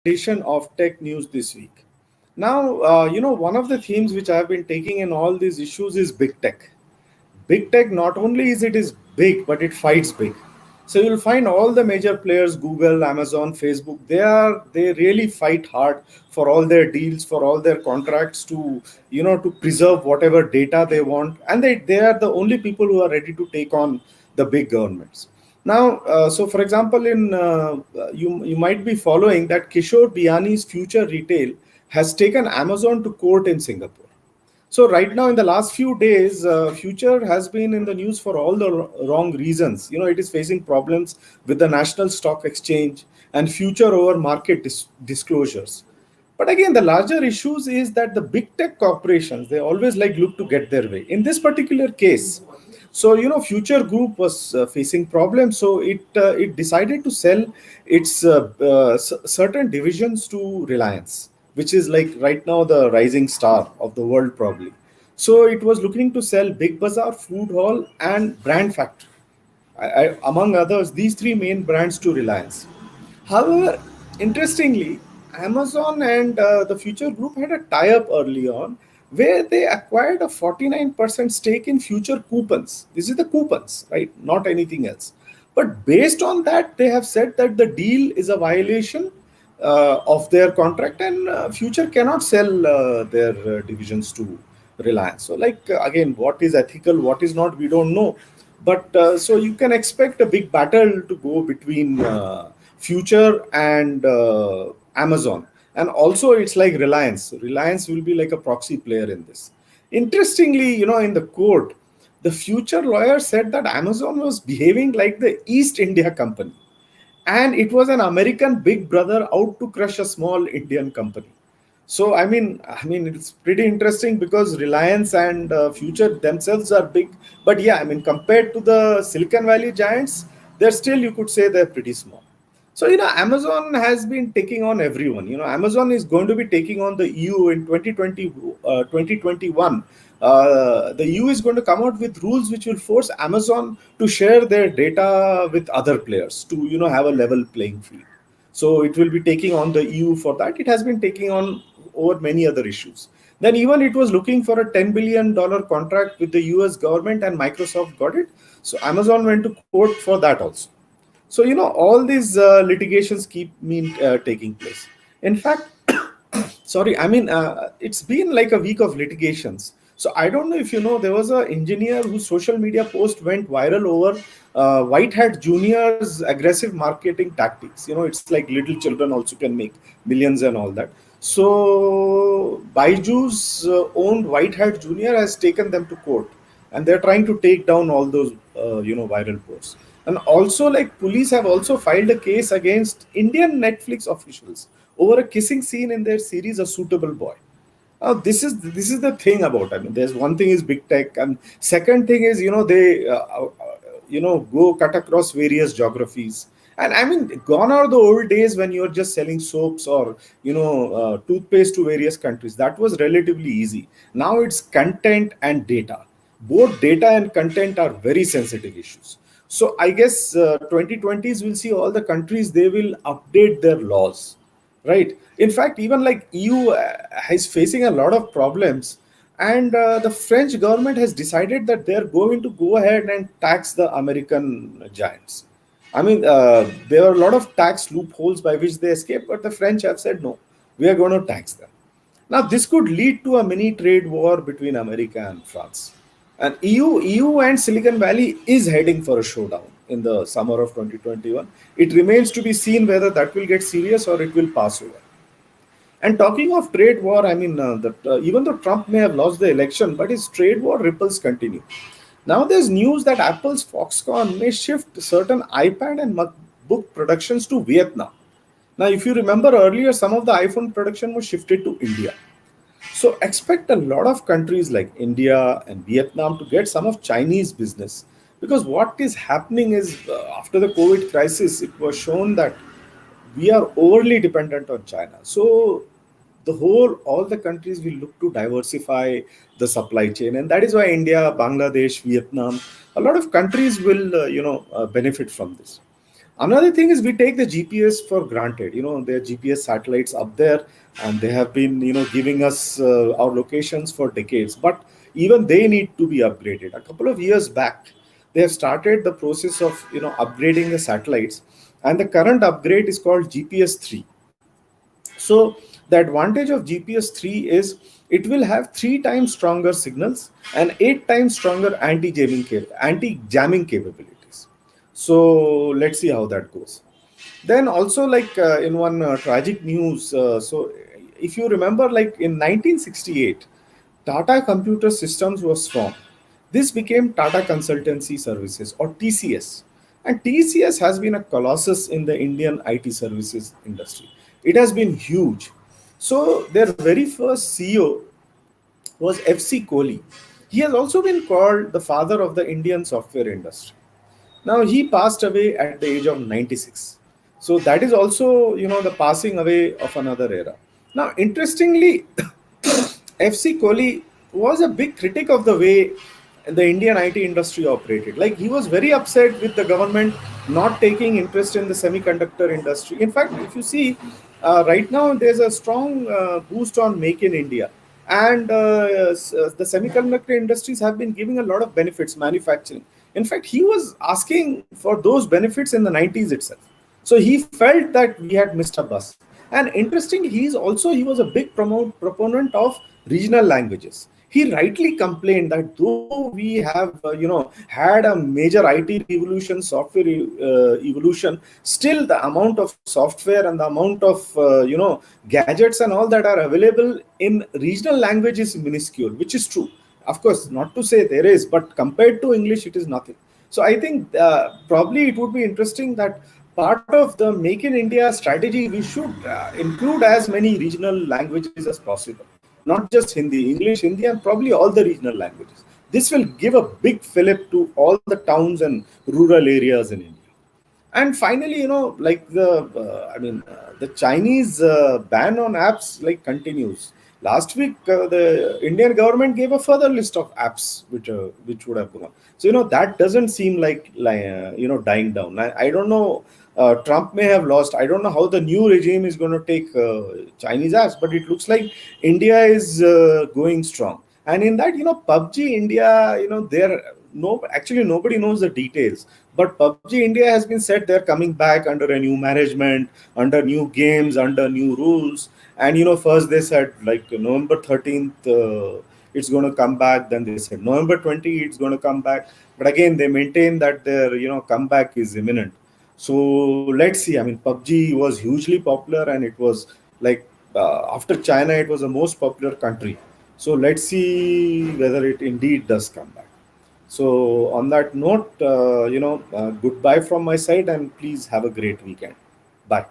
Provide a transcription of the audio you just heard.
edition of Tech News this week. Now, one of the themes which I've been taking in all these issues is big tech. Big tech, not only is big, but it fights big. So you'll find all the major players, Google, Amazon, Facebook, they really fight hard for all their deals, for all their contracts to preserve whatever data they want. And they are the only people who are ready to take on the big governments. Now, so for example, you might be following that Kishore Biani's Future Retail has taken Amazon to court in Singapore. So right now, in the last few days, Future has been in the news for all the wrong reasons. It is facing problems with the National Stock Exchange and Future over market disclosures. But again, the larger issues is that the big tech corporations, they always look to get their way. In this particular case, so Future Group was facing problems, so it decided to sell its certain divisions to Reliance, which is like right now the rising star of the world probably. So it was looking to sell Big Bazaar, Food Hall, and Brand Factory. Among others, these three main brands to Reliance. However, interestingly, Amazon and the Future Group had a tie-up early on where they acquired a 49% stake in Future Coupons. This is the coupons, right? Not anything else. But based on that, they have said that the deal is a violation of their contract, and Future cannot sell their divisions to Reliance. So, again, what is ethical, what is not, we don't know. But so you can expect a big battle to go between Future and Amazon. And also, it's like Reliance. Reliance will be like a proxy player in this. Interestingly, in the court, the Future lawyer said that Amazon was behaving like the East India Company, and it was an American big brother out to crush a small Indian company. So I mean, it's pretty interesting because Reliance and Future themselves are big, but yeah, I mean, compared to the Silicon Valley giants, they're still, you could say, they're pretty small. So Amazon has been taking on everyone. Amazon is going to be taking on the EU in 2021. The EU is going to come out with rules which will force Amazon to share their data with other players to have a level playing field. So it will be taking on the EU for that. It has been taking on over many other issues. Then even it was looking for a $10 billion contract with the US government, and Microsoft got it. So Amazon went to court for that also. So all these litigations keep taking place. In fact, sorry, I mean, it's been like a week of litigations. So I don't know if there was an engineer whose social media post went viral over White Hat Junior's aggressive marketing tactics. It's like little children also can make millions and all that. So Baiju's owned White Hat Junior has taken them to court, and they're trying to take down all those viral posts. And also, like, police have also filed a case against Indian Netflix officials over a kissing scene in their series A Suitable Boy. Now, this is the thing about. I mean, there's one thing is big tech, and second thing is they go cut across various geographies. And I mean, gone are the old days when you're just selling soaps or toothpaste to various countries. That was relatively easy. Now it's content and data. Both data and content are very sensitive issues. So I guess 2020s will see all the countries, they will update their laws, right? In fact, even like EU is facing a lot of problems, and the French government has decided that they're going to go ahead and tax the American giants. I mean, there are a lot of tax loopholes by which they escape, but the French have said no, we are going to tax them. Now, this could lead to a mini trade war between America and France. And EU and Silicon Valley is heading for a showdown in the summer of 2021. It remains to be seen whether that will get serious or it will pass over. And talking of trade war, I mean, even though Trump may have lost the election, but his trade war ripples continue. Now there's news that Apple's Foxconn may shift certain iPad and MacBook productions to Vietnam. Now, if you remember earlier, some of the iPhone production was shifted to India. So expect a lot of countries like India and Vietnam to get some of Chinese business, because what is happening is after the COVID crisis, it was shown that we are overly dependent on China. So all the countries will look to diversify the supply chain, and that is why India, Bangladesh, Vietnam, a lot of countries will benefit from this. Another thing is we take the GPS for granted. There are GPS satellites up there, and they have been, giving us our locations for decades. But even they need to be upgraded. A couple of years back, they have started the process of, upgrading the satellites, and the current upgrade is called GPS 3. So the advantage of GPS 3 is it will have 3 times stronger signals and 8 times stronger anti-jamming capabilities. So let's see how that goes. Then also, like, in one tragic news, so if you remember, like in 1968, Tata Computer Systems was formed. This became Tata Consultancy Services, or TCS. And TCS has been a colossus in the Indian IT services industry. It has been huge. So their very first CEO was FC Kohli. He has also been called the father of the Indian software industry. Now he passed away at the age of 96. So that is also, the passing away of another era. Now, interestingly, FC Kohli was a big critic of the way the Indian IT industry operated. Like, he was very upset with the government not taking interest in the semiconductor industry. In fact, if you see, right now there's a strong boost on Make in India, and the semiconductor industries have been giving a lot of benefits, manufacturing. In fact, he was asking for those benefits in the 90s itself. So he felt that we had missed a bus. And interesting, he was a big proponent of regional languages. He rightly complained that though we have had a major IT revolution, software evolution, still the amount of software and the amount of gadgets and all that are available in regional language is minuscule, which is true. Of course, not to say there is, but compared to English, it is nothing. So I think probably it would be interesting that part of the Make in India strategy, we should include as many regional languages as possible. Not just Hindi, English, Hindi, and probably all the regional languages. This will give a big fillip to all the towns and rural areas in India. And finally, like the Chinese ban on apps like continues. Last week, the Indian government gave a further list of apps which would have gone. So that doesn't seem like dying down. I don't know. Trump may have lost. I don't know how the new regime is going to take Chinese apps, but it looks like India is going strong. And in that, PUBG India, there no actually nobody knows the details. But PUBG India has been said they're coming back under a new management, under new games, under new rules. And first they said like November 13th it's going to come back. Then they said November 20 it's going to come back. But again, they maintain that their comeback is imminent. So let's see. I mean, PUBG was hugely popular, and it was like after China, it was the most popular country. So let's see whether it indeed does come back. So on that note, goodbye from my side, and please have a great weekend. Bye.